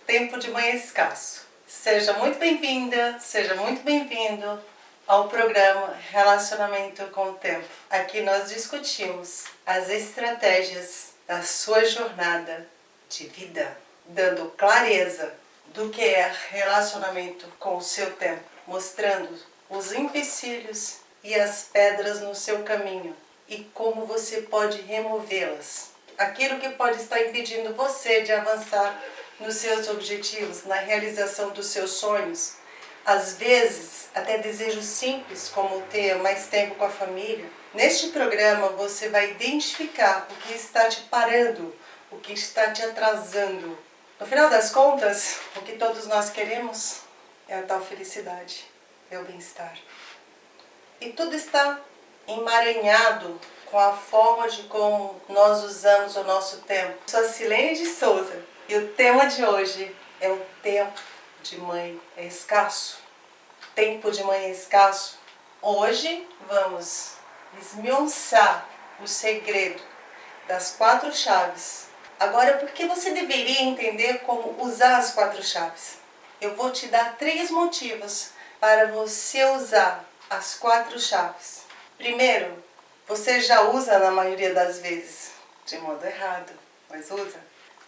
Tempo de manhã escasso. Seja muito bem-vinda, seja muito bem-vindo ao programa Relacionamento com o Tempo. Aqui nós discutimos as estratégias da sua jornada de vida, dando clareza do que é relacionamento com o seu tempo, mostrando os empecilhos e as pedras no seu caminho e como você pode removê-las. Aquilo que pode estar impedindo você de avançar nos seus objetivos, na realização dos seus sonhos. Às vezes, até desejos simples, como ter mais tempo com a família. Neste programa, você vai identificar o que está te parando, o que está te atrasando. No final das contas, o que todos nós queremos é a tal felicidade, é o bem-estar. E tudo está emaranhado com a forma de como nós usamos o nosso tempo. Sou a Silene de Souza e o tema de hoje é o tempo de mãe é escasso. Tempo de mãe é escasso. Hoje vamos esmiuçar o segredo das 4 chaves. Agora, por que você deveria entender como usar as 4 chaves? Eu vou te dar 3 motivos para você usar as 4 chaves. Primeiro, você já usa na maioria das vezes, de modo errado, mas usa.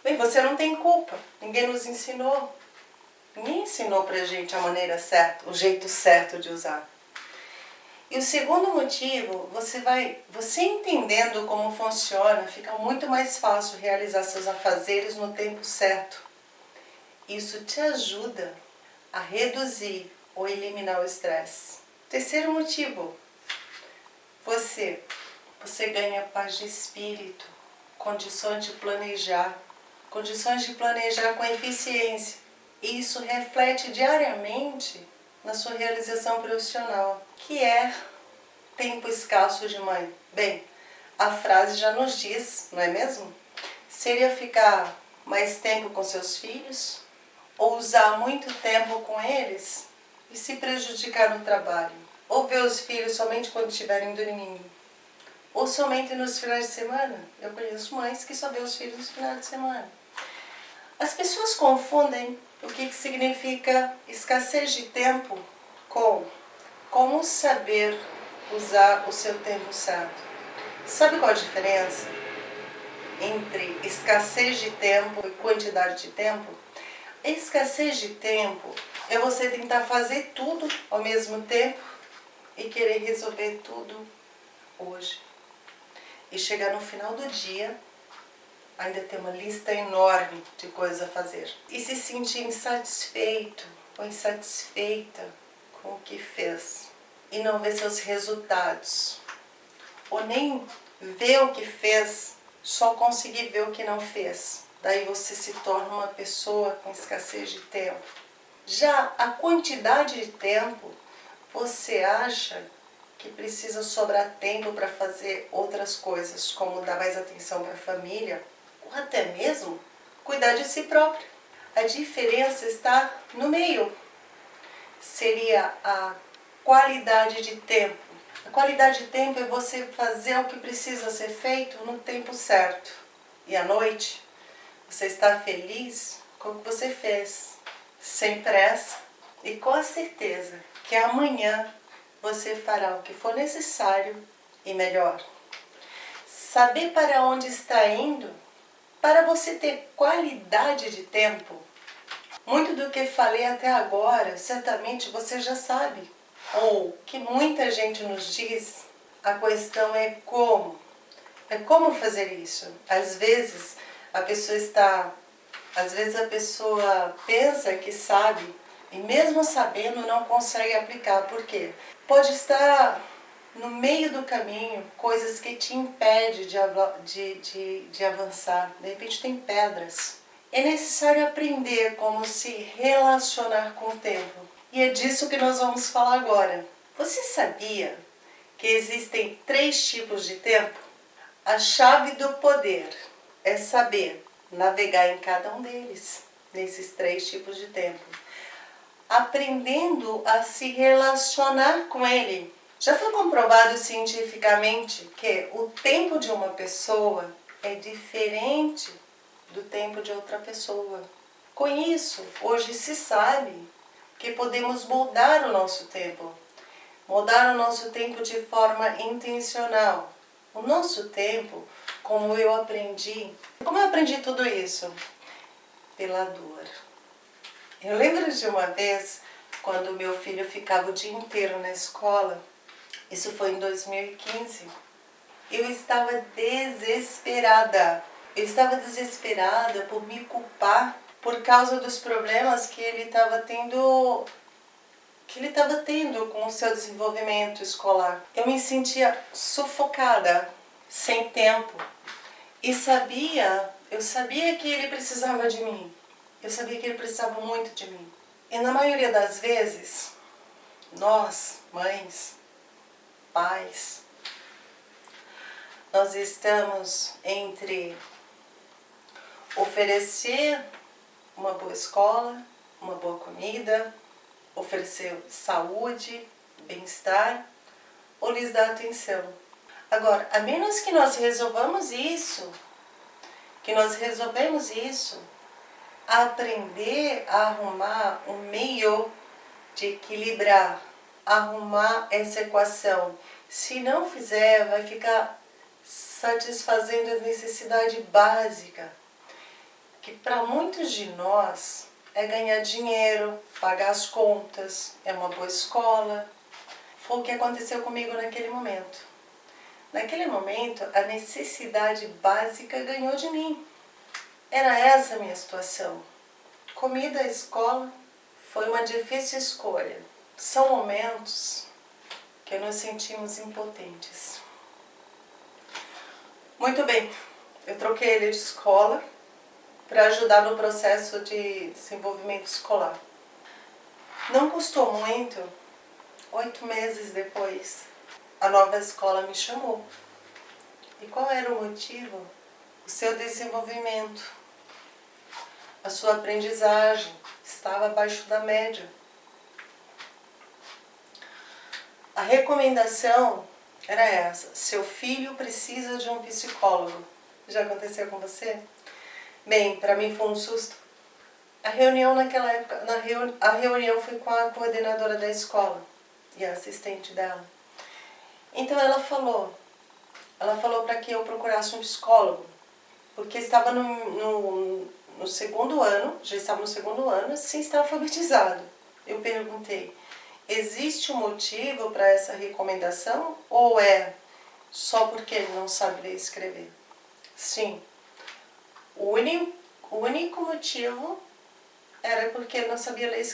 Bem, você não tem culpa, ninguém nos ensinou. Ninguém ensinou pra gente a maneira certa, o jeito certo de usar. E o segundo motivo, você entendendo como funciona, fica muito mais fácil realizar seus afazeres no tempo certo. Isso te ajuda a reduzir ou eliminar o estresse. Terceiro motivo, você ganha paz de espírito, condições de planejar com eficiência. E isso reflete diariamente na sua realização profissional, que é tempo escasso de mãe. Bem, a frase já nos diz, não é mesmo? Seria ficar mais tempo com seus filhos ou usar muito tempo com eles e se prejudicar no trabalho, ou ver os filhos somente quando estiverem dormindo, ou somente nos finais de semana. Eu conheço mães que só vê os filhos nos finais de semana. As pessoas confundem o que significa escassez de tempo com como saber usar o seu tempo certo. Sabe qual a diferença entre escassez de tempo e quantidade de tempo? A escassez de tempo é você tentar fazer tudo ao mesmo tempo e querer resolver tudo hoje. E chegar no final do dia, ainda ter uma lista enorme de coisas a fazer. E se sentir insatisfeito ou insatisfeita com o que fez. E não ver seus resultados. Ou nem ver o que fez, só conseguir ver o que não fez. Daí você se torna uma pessoa com escassez de tempo. Já a quantidade de tempo, você acha que precisa sobrar tempo para fazer outras coisas, como dar mais atenção para a família, ou até mesmo cuidar de si próprio. A diferença está no meio. Seria a qualidade de tempo. A qualidade de tempo é você fazer o que precisa ser feito no tempo certo. E à noite, você está feliz com o que você fez, sem pressa e com a certeza que amanhã você fará o que for necessário e melhor. Saber para onde está indo, para você ter qualidade de tempo. Muito do que falei até agora, certamente você já sabe. Ou que muita gente nos diz, a questão é como. É como fazer isso. Às vezes a pessoa pensa que sabe, e mesmo sabendo não consegue aplicar. Por quê? Pode estar no meio do caminho coisas que te impedem de avançar. De repente tem pedras. É necessário aprender como se relacionar com o tempo. E é disso que nós vamos falar agora. Você sabia que existem 3 tipos de tempo? A chave do poder é saber navegar em cada um deles, nesses 3 tipos de tempo, aprendendo a se relacionar com ele. Já foi comprovado cientificamente que o tempo de uma pessoa é diferente do tempo de outra pessoa. Com isso, hoje se sabe que podemos moldar o nosso tempo. Mudar o nosso tempo de forma intencional. O nosso tempo, como eu aprendi tudo isso? Pela dor. Eu lembro de uma vez, quando meu filho ficava o dia inteiro na escola, isso foi em 2015, eu estava desesperada. Eu estava desesperada por me culpar por causa dos problemas que ele estava tendo com o seu desenvolvimento escolar. Eu me sentia sufocada, sem tempo. E eu sabia que ele precisava de mim. Eu sabia que ele precisava muito de mim. E na maioria das vezes, nós, mães, pais, nós estamos entre oferecer uma boa escola, uma boa comida, oferecer saúde, bem-estar ou lhes dar atenção. Agora, a menos que nós resolvamos isso, aprender a arrumar um meio de equilibrar, arrumar essa equação. Se não fizer, vai ficar satisfazendo a necessidade básica, que para muitos de nós é ganhar dinheiro, pagar as contas, é uma boa escola. Foi o que aconteceu comigo naquele momento. Naquele momento, a necessidade básica ganhou de mim. Era essa a minha situação. Comida, escola, foi uma difícil escolha. São momentos que nos sentimos impotentes. Muito bem, eu troquei ele de escola para ajudar no processo de desenvolvimento escolar. Não custou muito, 8 meses depois, a nova escola me chamou. E qual era o motivo? O seu desenvolvimento, a sua aprendizagem estava abaixo da média. A recomendação era essa: seu filho precisa de um psicólogo. Já aconteceu com você? Bem, para mim foi um susto. A reunião naquela época, a reunião foi com a coordenadora da escola e a assistente dela. Então ela falou para que eu procurasse um psicólogo, porque estava no segundo ano, já estava no segundo ano, sem estar alfabetizado. Eu perguntei: existe um motivo para essa recomendação ou é só porque ele não sabe ler e escrever? Sim. O único motivo era porque ele não sabia ler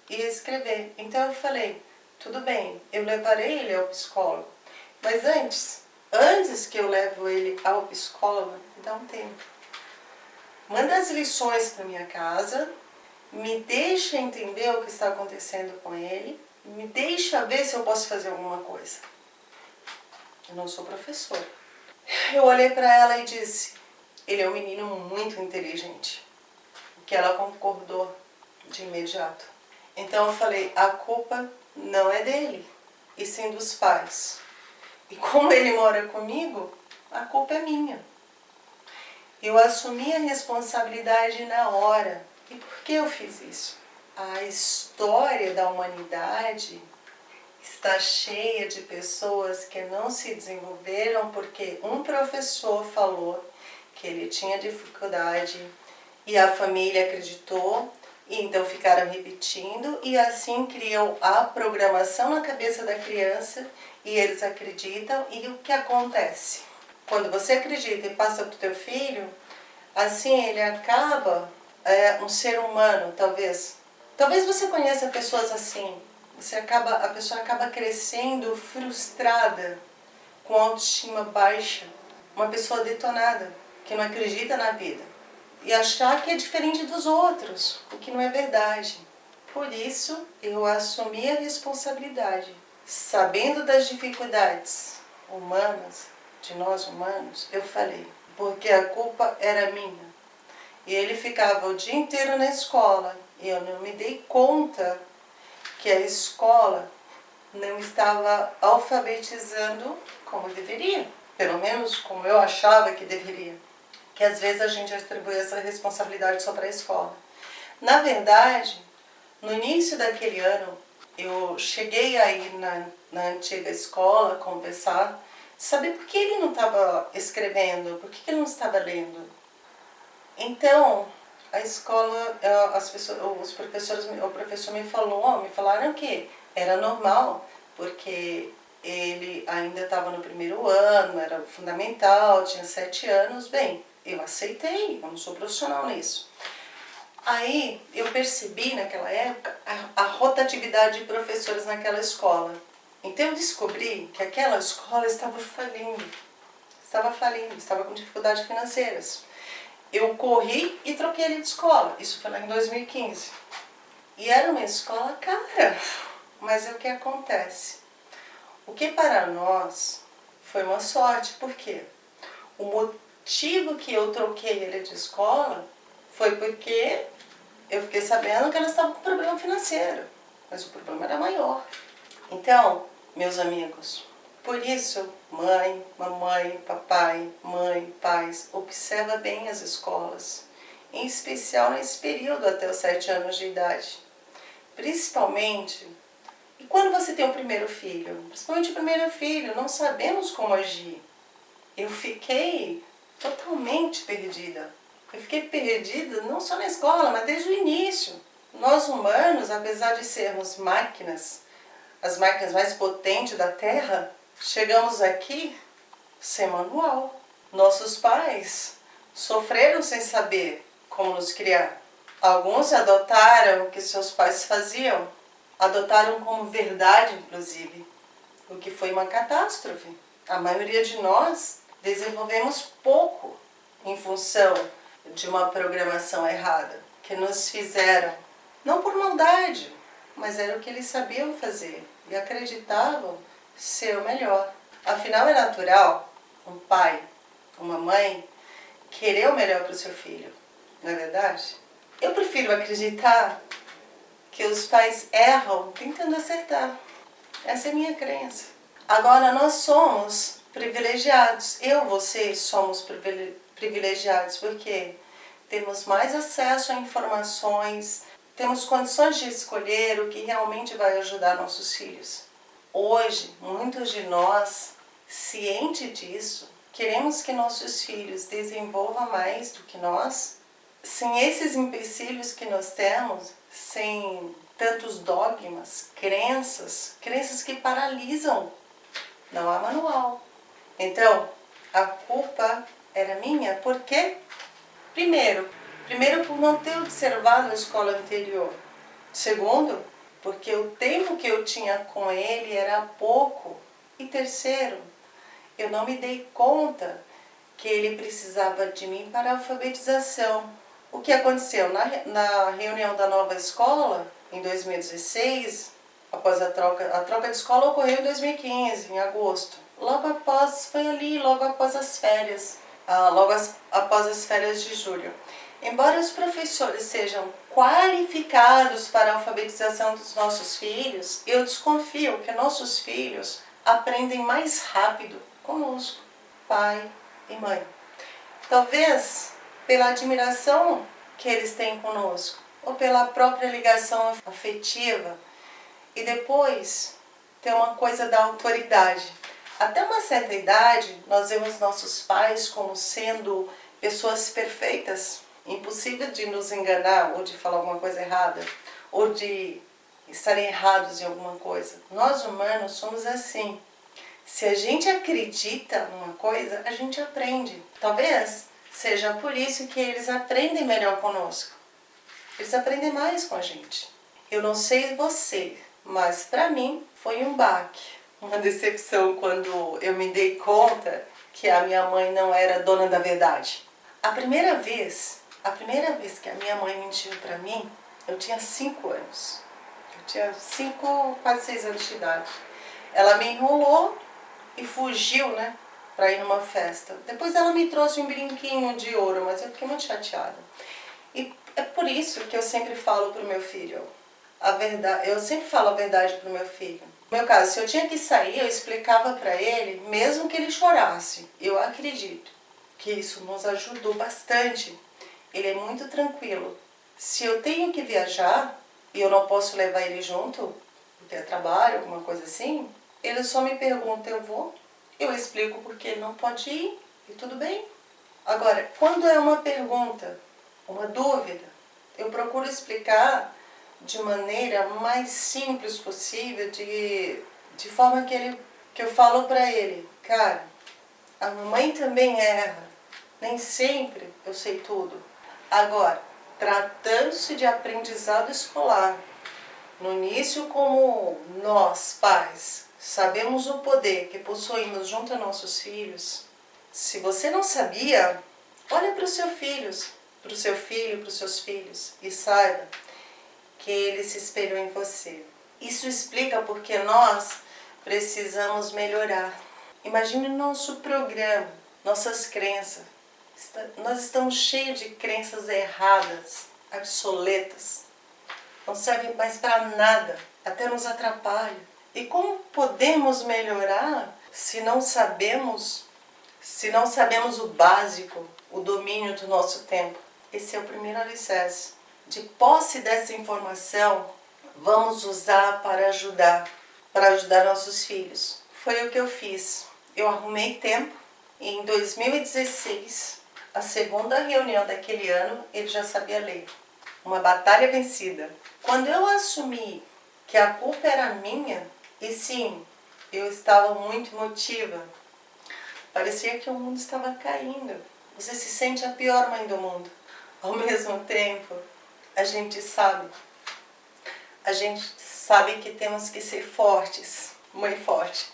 e escrever. Então eu falei: tudo bem, eu levarei ele ao psicólogo. Mas antes que eu levo ele ao psicólogo, me dá um tempo. Manda as lições para minha casa, me deixa entender o que está acontecendo com ele, me deixa ver se eu posso fazer alguma coisa. Eu não sou professora. Eu olhei para ela e disse: ele é um menino muito inteligente. Que ela concordou de imediato. Então eu falei: a culpa não é dele, e sim dos pais. E como ele mora comigo, a culpa é minha. Eu assumi a responsabilidade na hora. E por que eu fiz isso? A história da humanidade está cheia de pessoas que não se desenvolveram porque um professor falou que ele tinha dificuldade e a família acreditou, e então ficaram repetindo, e assim criam a programação na cabeça da criança, e eles acreditam. E o que acontece? Quando você acredita e passa para o teu filho, assim ele acaba um ser humano, talvez. Talvez você conheça pessoas assim. A pessoa acaba crescendo frustrada, com autoestima baixa, uma pessoa detonada, que não acredita na vida. E achar que é diferente dos outros, o que não é verdade. Por isso, eu assumi a responsabilidade. Sabendo das dificuldades humanas, de nós humanos, eu falei, porque a culpa era minha. E ele ficava o dia inteiro na escola, e eu não me dei conta que a escola não estava alfabetizando como deveria. Pelo menos como eu achava que deveria. Que às vezes a gente atribui essa responsabilidade só para a escola. Na verdade, no início daquele ano, eu cheguei aí na antiga escola conversar, saber por que ele não estava escrevendo, por que ele não estava lendo. Então, a escola, o professor me falaram que era normal, porque ele ainda estava no primeiro ano, era fundamental, tinha 7 anos. Bem, eu aceitei, eu não sou profissional nisso. Aí eu percebi naquela época a rotatividade de professores naquela escola. Então eu descobri que aquela escola estava falindo, estava com dificuldades financeiras. Eu corri e troquei ele de escola, isso foi lá em 2015. E era uma escola cara, mas é o que acontece. O que para nós foi uma sorte, por quê? O motivo que eu troquei ele de escola foi porque eu fiquei sabendo que elas estavam com problema financeiro, mas o problema era maior. Então, meus amigos, por isso, mãe, mamãe, papai, mãe, pais, observa bem as escolas, em especial nesse período até os 7 anos de idade. Principalmente, e quando você tem o primeiro filho, principalmente o primeiro filho, não sabemos como agir. Eu fiquei totalmente perdida. Eu fiquei perdida não só na escola, mas desde o início. Nós humanos, apesar de sermos máquinas, as máquinas mais potentes da Terra, chegamos aqui sem manual. Nossos pais sofreram sem saber como nos criar. Alguns adotaram o que seus pais faziam, adotaram como verdade, inclusive, o que foi uma catástrofe. A maioria de nós desenvolvemos pouco em função de uma programação errada que nos fizeram, não por maldade, mas era o que eles sabiam fazer e acreditavam ser o melhor. Afinal, é natural um pai, uma mãe, querer o melhor para o seu filho, não é verdade? Eu prefiro acreditar que os pais erram tentando acertar. Essa é a minha crença. Agora, nós somos privilegiados. Você somos privilegiados porque temos mais acesso a informações, temos condições de escolher o que realmente vai ajudar nossos filhos. Hoje, muitos de nós, cientes disso, queremos que nossos filhos desenvolvam mais do que nós, sem esses empecilhos que nós temos, sem tantos dogmas, crenças que paralisam. Não há manual. Então, a culpa era minha, por quê? Primeiro por não ter observado a escola anterior. Segundo, porque o tempo que eu tinha com ele era pouco. E terceiro, eu não me dei conta que ele precisava de mim para a alfabetização. O que aconteceu? Na reunião da nova escola, em 2016, após a troca de escola ocorreu em 2015, em agosto. Logo após as férias, após as férias de julho. Embora os professores sejam qualificados para a alfabetização dos nossos filhos, eu desconfio que nossos filhos aprendem mais rápido conosco, pai e mãe. Talvez pela admiração que eles têm conosco, ou pela própria ligação afetiva, e depois tem uma coisa da autoridade. Até uma certa idade, nós vemos nossos pais como sendo pessoas perfeitas, impossível de nos enganar ou de falar alguma coisa errada, ou de estarem errados em alguma coisa. Nós humanos somos assim. Se a gente acredita numa coisa, a gente aprende. Talvez seja por isso que eles aprendem melhor conosco. Eles aprendem mais com a gente. Eu não sei você, mas para mim foi um baque, uma decepção quando eu me dei conta que a minha mãe não era dona da verdade. A primeira vez que a minha mãe mentiu para mim, eu tinha 5 anos. Eu tinha 5, quase 6 anos de idade. Ela me enrolou e fugiu, para ir numa festa. Depois ela me trouxe um brinquinho de ouro, mas eu fiquei muito chateada. E é por isso que eu sempre falo pro meu filho a verdade. Eu sempre falo a verdade pro meu filho. No meu caso, se eu tinha que sair, eu explicava para ele, mesmo que ele chorasse. Eu acredito que isso nos ajudou bastante. Ele é muito tranquilo. Se eu tenho que viajar e eu não posso levar ele junto, porque é trabalho, alguma coisa assim, ele só me pergunta, eu vou, eu explico porque ele não pode ir e tudo bem. Agora, quando é uma pergunta, uma dúvida, eu procuro explicar de maneira mais simples possível, de forma que eu falo para ele, cara, a mamãe também erra, nem sempre eu sei tudo. Agora, tratando-se de aprendizado escolar, no início, como nós, pais, sabemos o poder que possuímos junto a nossos filhos, se você não sabia, olha para os seus filhos, para o seu filho, para os seus filhos e saiba que eles se espelham em você. Isso explica porque nós precisamos melhorar. Imagine o nosso programa, nossas crenças. Nós estamos cheios de crenças erradas, obsoletas. Não servem mais para nada, até nos atrapalham. E como podemos melhorar se não sabemos o básico, o domínio do nosso tempo? Esse é o primeiro alicerce. De posse dessa informação, vamos usar para ajudar nossos filhos. Foi o que eu fiz. Eu arrumei tempo e em 2016, a segunda reunião daquele ano, ele já sabia ler. Uma batalha vencida. Quando eu assumi que a culpa era minha, e sim, eu estava muito emotiva, parecia que o mundo estava caindo. Você se sente a pior mãe do mundo. Ao mesmo tempo, a gente sabe que temos que ser fortes, mãe forte.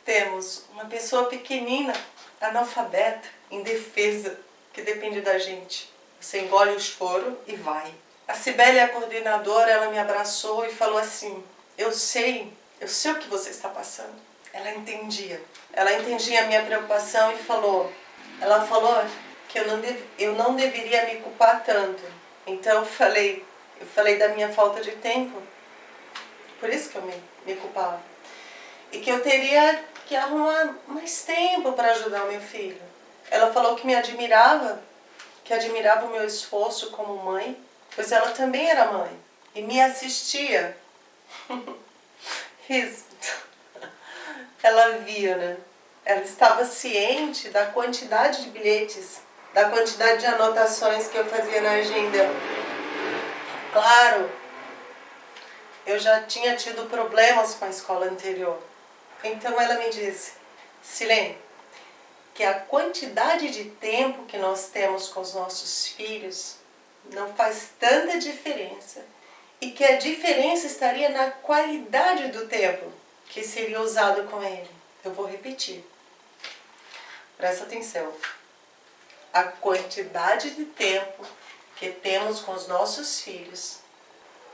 Temos uma pessoa pequenina, analfabeta, indefesa, que depende da gente. Você engole o choro e vai. A Cibele, a coordenadora, ela me abraçou e falou assim, eu sei o que você está passando. Ela entendia a minha preocupação e ela falou que eu não deveria me culpar tanto. Então eu falei da minha falta de tempo, por isso que eu me culpava. E que eu teria que arrumar mais tempo para ajudar o meu filho. Ela falou que me admirava, que admirava o meu esforço como mãe, pois ela também era mãe e me assistia. Riso. Ela via, né? Ela estava ciente da quantidade de bilhetes, da quantidade de anotações que eu fazia na agenda. Claro, eu já tinha tido problemas com a escola anterior. Então ela me disse, Silene, que a quantidade de tempo que nós temos com os nossos filhos não faz tanta diferença e que a diferença estaria na qualidade do tempo que seria usado com ele. Eu vou repetir. Presta atenção. A quantidade de tempo que temos com os nossos filhos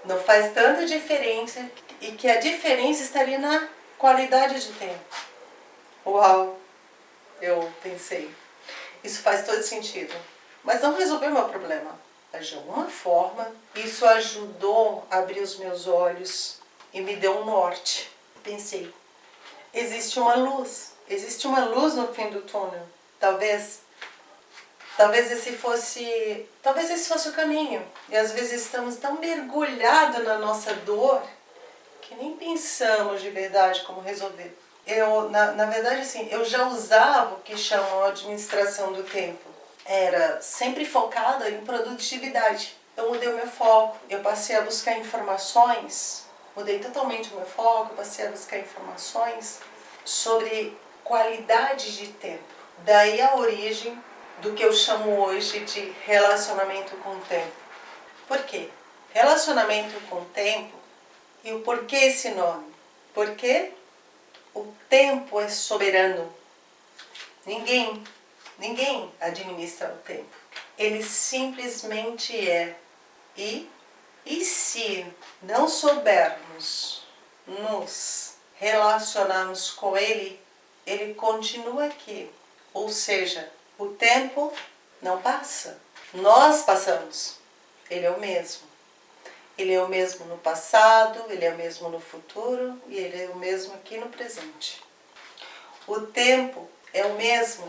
não faz tanta diferença e que a diferença estaria na qualidade de tempo. Uau! Eu pensei. Isso faz todo sentido. Mas não resolveu meu problema. Mas de alguma forma, isso ajudou a abrir os meus olhos e me deu um norte. Pensei, existe uma luz no fim do túnel. Talvez esse fosse o caminho. E às vezes estamos tão mergulhados na nossa dor que nem pensamos de verdade como resolver. Na verdade, assim, eu já usava o que chamam administração do tempo. Era sempre focada em produtividade. Eu mudei o meu foco, eu passei a buscar informações, mudei totalmente o meu foco, passei a buscar informações sobre qualidade de tempo. Daí a origem do que eu chamo hoje de relacionamento com o tempo. Por quê? Relacionamento com o tempo, e o porquê esse nome? Porque o tempo é soberano. Ninguém administra o tempo. Ele simplesmente é. E se não soubermos nos relacionarmos com ele, ele continua aqui. Ou seja, o tempo não passa. Nós passamos. Ele é o mesmo. Ele é o mesmo no passado, ele é o mesmo no futuro e ele é o mesmo aqui no presente. O tempo é o mesmo.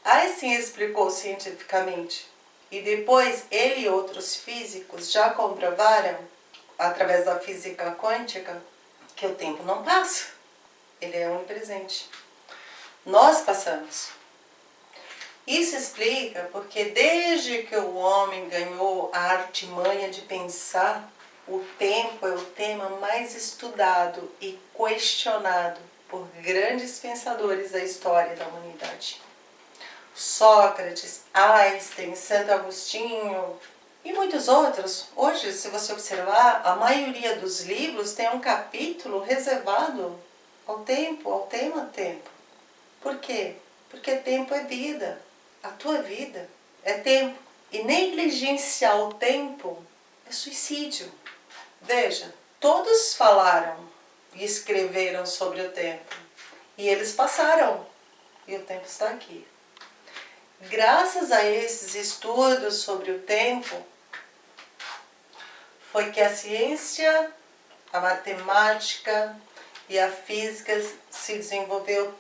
Einstein explicou cientificamente. E depois ele e outros físicos já comprovaram, através da física quântica, que o tempo não passa. Ele é onipresente. Nós passamos. Isso explica porque desde que o homem ganhou a artimanha de pensar, o tempo é o tema mais estudado e questionado por grandes pensadores da história da humanidade. Sócrates, Einstein, Santo Agostinho e muitos outros. Hoje, se você observar, a maioria dos livros tem um capítulo reservado ao tempo, ao tema tempo. Por quê? Porque tempo é vida. A tua vida é tempo. E negligenciar o tempo é suicídio. Veja, todos falaram e escreveram sobre o tempo. E eles passaram. E o tempo está aqui. Graças a esses estudos sobre o tempo, foi que a ciência, a matemática e a física se desenvolveu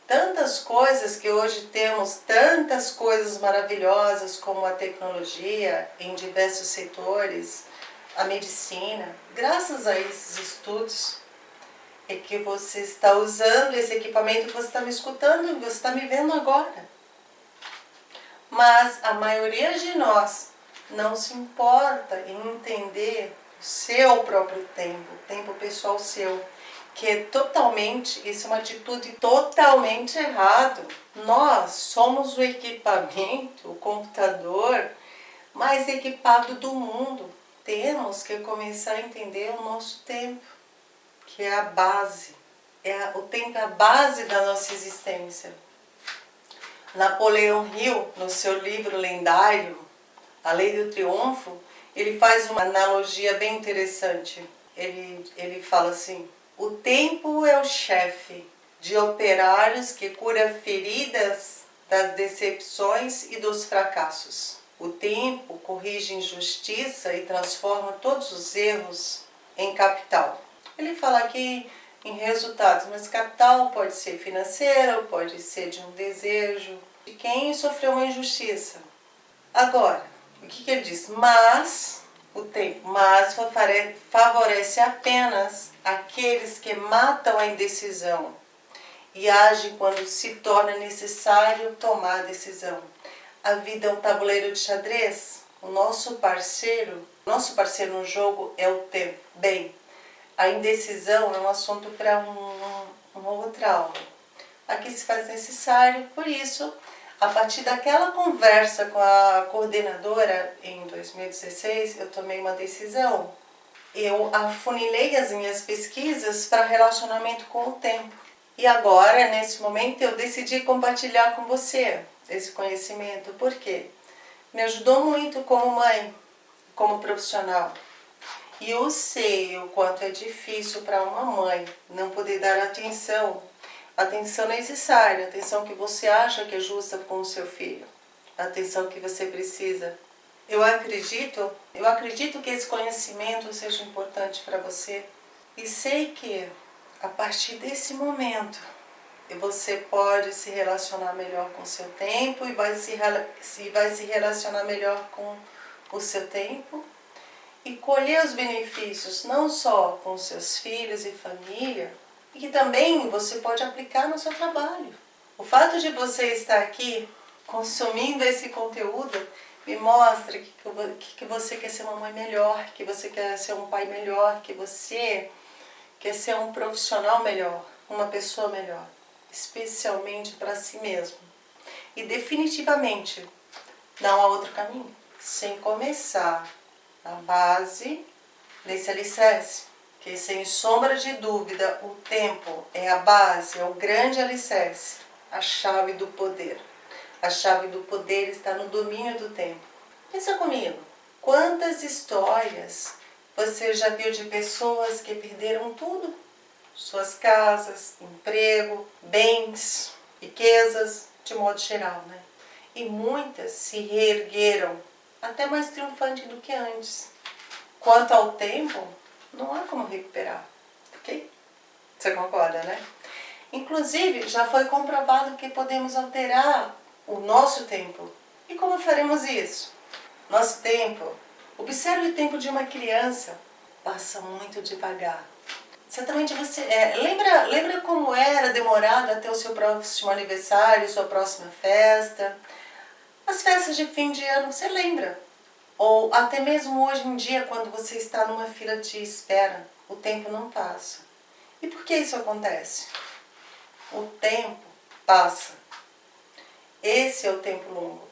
tantas coisas que hoje temos, tantas coisas maravilhosas como a tecnologia em diversos setores, a medicina. Graças a esses estudos é que você está usando esse equipamento, você está me escutando, você está me vendo agora. Mas a maioria de nós não se importa em entender o seu próprio tempo, o tempo pessoal seu, que é totalmente, isso é uma atitude totalmente errada. Nós somos o equipamento, o computador mais equipado do mundo. Temos que começar a entender o nosso tempo, que é a base. O tempo é a base da nossa existência. Napoleão Hill, no seu livro lendário, A Lei do Triunfo, ele faz uma analogia bem interessante. Ele fala assim: o tempo é o chefe de operários que cura feridas das decepções e dos fracassos. O tempo corrige injustiça e transforma todos os erros em capital. Ele fala aqui em resultados, mas capital pode ser financeiro, pode ser de um desejo, de quem sofreu uma injustiça. Agora, o que ele diz? Mas o tempo favorece apenas aqueles que matam a indecisão e agem quando se torna necessário tomar a decisão. A vida é um tabuleiro de xadrez. O nosso parceiro no jogo é o tempo. Bem, a indecisão é um assunto para uma outra aula. Aqui se faz necessário, por isso, a partir daquela conversa com a coordenadora em 2016, eu tomei uma decisão. Eu afunilei as minhas pesquisas para relacionamento com o tempo. E agora, nesse momento, eu decidi compartilhar com você esse conhecimento. Por quê? Me ajudou muito como mãe, como profissional. E eu sei o quanto é difícil para uma mãe não poder dar atenção necessária, a atenção que você acha que é justa com o seu filho, a atenção que você precisa. Eu acredito que esse conhecimento seja importante para você e sei que a partir desse momento você pode se relacionar melhor com o seu tempo e vai se relacionar melhor com o seu tempo e colher os benefícios não só com seus filhos e família, e que também você pode aplicar no seu trabalho. O fato de você estar aqui consumindo esse conteúdo me mostra que você quer ser uma mãe melhor, que você quer ser um pai melhor, que você quer ser um profissional melhor, uma pessoa melhor, especialmente para si mesmo. E definitivamente não há outro caminho sem começar a base desse alicerce, que sem sombra de dúvida o tempo é a base, é o grande alicerce, a chave do poder. A chave do poder está no domínio do tempo. Pensa comigo, quantas histórias você já viu de pessoas que perderam tudo? Suas casas, emprego, bens, riquezas, de modo geral, né? E muitas se reergueram, até mais triunfante do que antes. Quanto ao tempo, não há como recuperar, ok? Você concorda, né? Inclusive, já foi comprovado que podemos alterar o nosso tempo. E como faremos isso? Nosso tempo, observe o tempo de uma criança, passa muito devagar. Certamente você lembra como era demorado até o seu próximo aniversário, sua próxima festa, as festas de fim de ano, você lembra? Ou até mesmo hoje em dia, quando você está numa fila de espera, o tempo não passa. E por que isso acontece? O tempo passa. Esse é o tempo longo.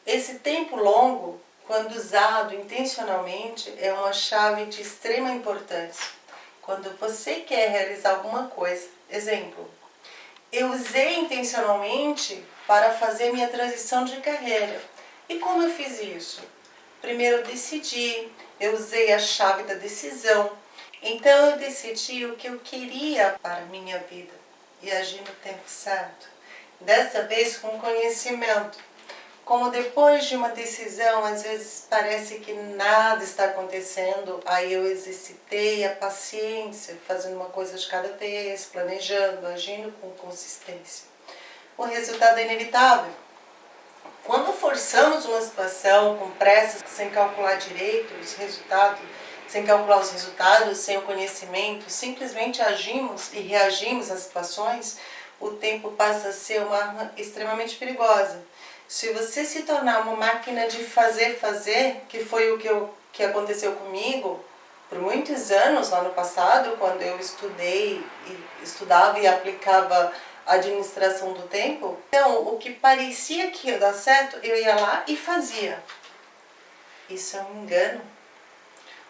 Esse tempo longo, quando usado intencionalmente, é uma chave de extrema importância. Quando você quer realizar alguma coisa, exemplo, eu usei intencionalmente para fazer minha transição de carreira. E como eu fiz isso? Primeiro eu decidi, eu usei a chave da decisão. Então eu decidi o que eu queria para a minha vida e agi no tempo certo. Dessa vez com conhecimento. Como depois de uma decisão, às vezes parece que nada está acontecendo, aí eu exercitei a paciência, fazendo uma coisa de cada vez, planejando, agindo com consistência. O resultado é inevitável. Quando forçamos uma situação com pressa, sem calcular direito os resultados, sem calcular os resultados, sem o conhecimento, simplesmente agimos e reagimos às situações, o tempo passa a ser uma arma extremamente perigosa. Se você se tornar uma máquina de fazer, que foi o que aconteceu comigo por muitos anos lá no passado, quando eu estudava e aplicava a administração do tempo, então o que parecia que ia dar certo, eu ia lá e fazia. Isso é um engano.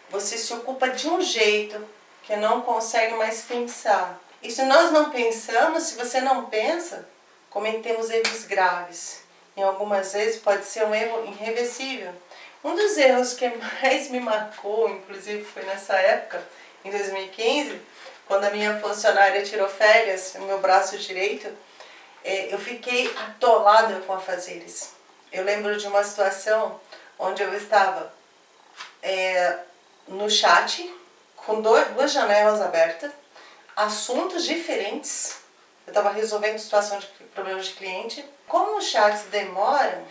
Você se ocupa de um jeito que não consegue mais pensar. E se nós não pensamos, se você não pensa, cometemos erros graves. E algumas vezes pode ser um erro irreversível. Um dos erros que mais me marcou, inclusive foi nessa época, em 2015, quando a minha funcionária tirou férias no meu braço direito, eu fiquei atolada com afazeres. Eu lembro de uma situação onde eu estava no chat, com duas janelas abertas, assuntos diferentes. Eu estava resolvendo situação de problemas de cliente. Como os chats demoram,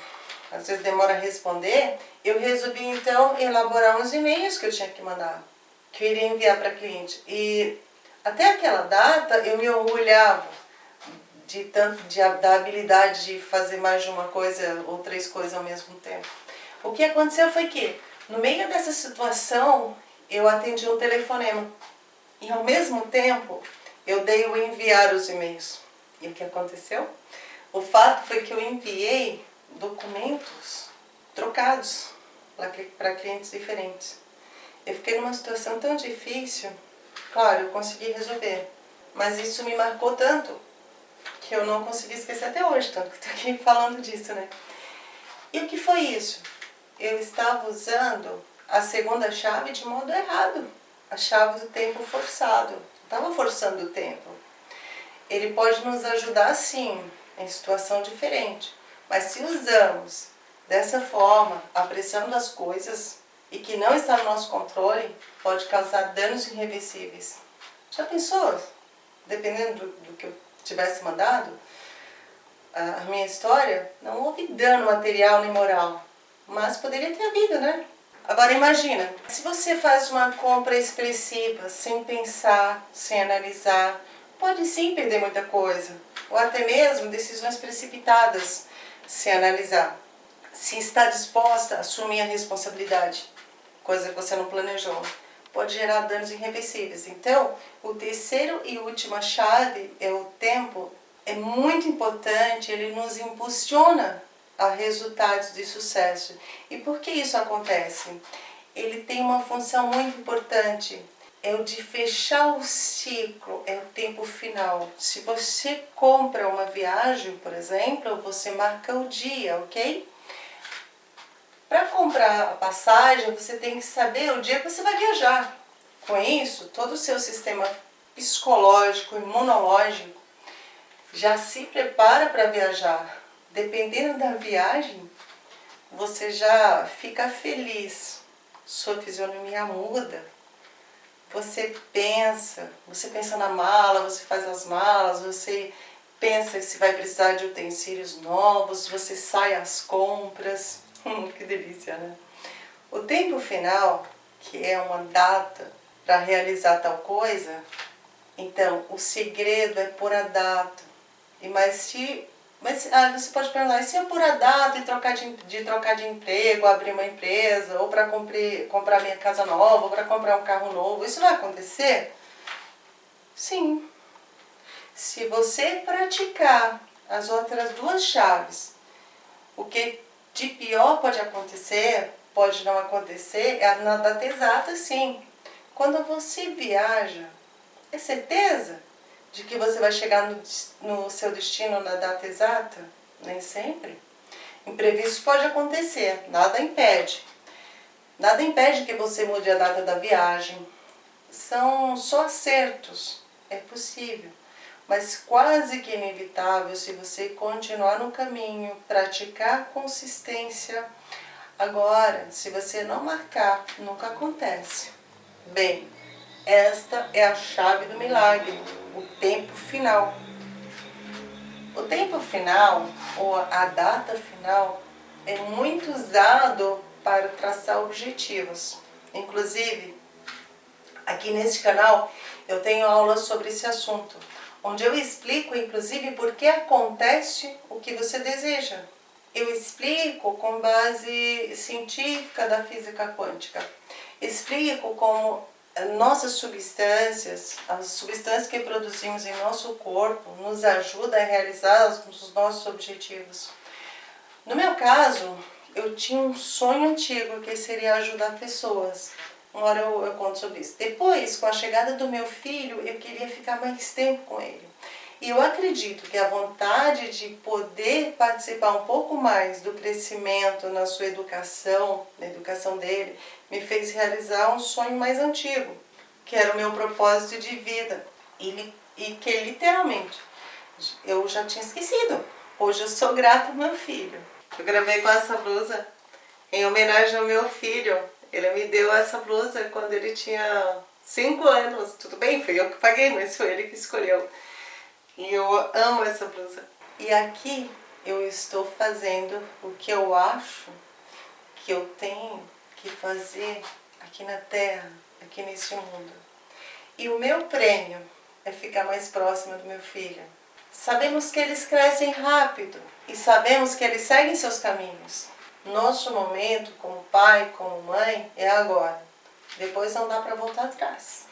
às vezes demora a responder, eu resolvi então elaborar uns e-mails que eu tinha que mandar, que eu iria enviar para cliente. E até aquela data eu me orgulhava da habilidade de fazer mais de uma coisa ou 3 coisas ao mesmo tempo. O que aconteceu foi que, no meio dessa situação, eu atendi um telefonema. E ao mesmo tempo, eu dei o enviar os e-mails. E o que aconteceu? O fato foi que eu enviei documentos trocados para clientes diferentes. Eu fiquei numa situação tão difícil, claro, eu consegui resolver, mas isso me marcou tanto que eu não consegui esquecer até hoje, tanto que estou aqui falando disso, né? E o que foi isso? Eu estava usando a segunda chave de modo errado, a chave do tempo forçado. Estava forçando o tempo. Ele pode nos ajudar sim, em situação diferente, mas se usamos dessa forma, apreciando as coisas e que não está no nosso controle, pode causar danos irreversíveis. Já pensou? Dependendo do que eu tivesse mandado, a minha história, não houve dano material nem moral, mas poderia ter havido, né? Agora imagina, se você faz uma compra expressiva, sem pensar, sem analisar, pode sim perder muita coisa, ou até mesmo decisões precipitadas, sem analisar. Se está disposta a assumir a responsabilidade, coisa que você não planejou, pode gerar danos irreversíveis. Então, o terceiro e última chave é o tempo. É muito importante, ele nos impulsiona a resultados de sucesso. E por que isso acontece? Ele tem uma função muito importante, é o de fechar o ciclo, é o tempo final. Se você compra uma viagem, por exemplo, você marca o dia, ok? Para comprar a passagem, você tem que saber o dia que você vai viajar. Com isso, todo o seu sistema psicológico, imunológico, já se prepara para viajar. Dependendo da viagem, você já fica feliz, sua fisionomia muda, você pensa na mala, você faz as malas, você pensa se vai precisar de utensílios novos, você sai às compras. Que delícia, né? O tempo final, que é uma data para realizar tal coisa, então o segredo é pôr a data. Você pode perguntar, e se eu pôr a data e trocar de emprego, abrir uma empresa, ou para comprar minha casa nova, ou para comprar um carro novo, isso vai acontecer? Sim. Se você praticar as outras duas chaves, o que de pior pode acontecer, pode não acontecer, é na data exata, sim. Quando você viaja, é certeza de que você vai chegar no seu destino na data exata? Nem sempre. Imprevisto pode acontecer, nada impede. Nada impede que você mude a data da viagem. São só acertos, é possível. Mas quase que inevitável se você continuar no caminho, praticar consistência. Agora, se você não marcar, nunca acontece. Bem, esta é a chave do milagre, o tempo final. O tempo final, ou a data final, é muito usado para traçar objetivos. Inclusive, aqui neste canal, eu tenho aulas sobre esse assunto, onde eu explico, inclusive, por que acontece o que você deseja. Eu explico com base científica da física quântica. Explico como nossas substâncias, as substâncias que produzimos em nosso corpo, nos ajudam a realizar os nossos objetivos. No meu caso, eu tinha um sonho antigo que seria ajudar pessoas. Uma hora eu conto sobre isso. Depois, com a chegada do meu filho, eu queria ficar mais tempo com ele. E eu acredito que a vontade de poder participar um pouco mais do crescimento na sua educação, na educação dele, me fez realizar um sonho mais antigo, que era o meu propósito de vida. E que literalmente eu já tinha esquecido. Hoje eu sou grata ao meu filho. Eu gravei com essa blusa em homenagem ao meu filho. Ele me deu essa blusa quando ele tinha 5 anos. Tudo bem, foi eu que paguei, mas foi ele que escolheu. E eu amo essa blusa. E aqui eu estou fazendo o que eu acho que eu tenho que fazer aqui na Terra, aqui neste mundo. E o meu prêmio é ficar mais próxima do meu filho. Sabemos que eles crescem rápido e sabemos que eles seguem seus caminhos. Nosso momento como pai, como mãe, é agora. Depois não dá para voltar atrás.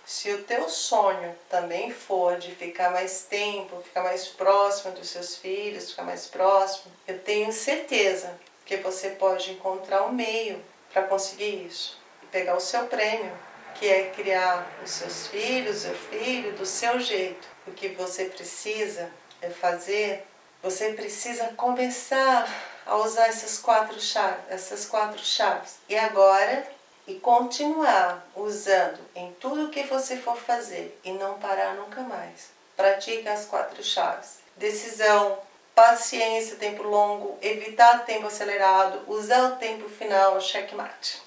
Se o teu sonho também for de ficar mais tempo, ficar mais próximo dos seus filhos, ficar mais próximo, eu tenho certeza que você pode encontrar um meio para conseguir isso. E pegar o seu prêmio, que é criar os seus filhos, seu filho, do seu jeito. O que você precisa é fazer, você precisa começar a usar essas quatro chaves. E agora, e continuar usando em tudo que você for fazer e não parar nunca mais. Pratique as 4 chaves. Decisão, paciência, tempo longo, evitar tempo acelerado, usar o tempo final, checkmate.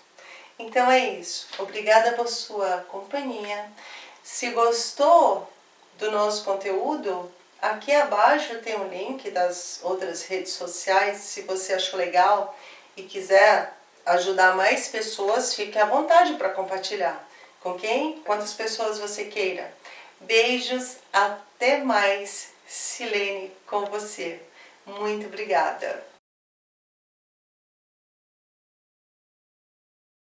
Então é isso. Obrigada por sua companhia. Se gostou do nosso conteúdo, aqui abaixo tem um link das outras redes sociais. Se você achou legal e quiser ajudar mais pessoas, fique à vontade para compartilhar. Com quem? Quantas pessoas você queira. Beijos, até mais. Silene com você. Muito obrigada.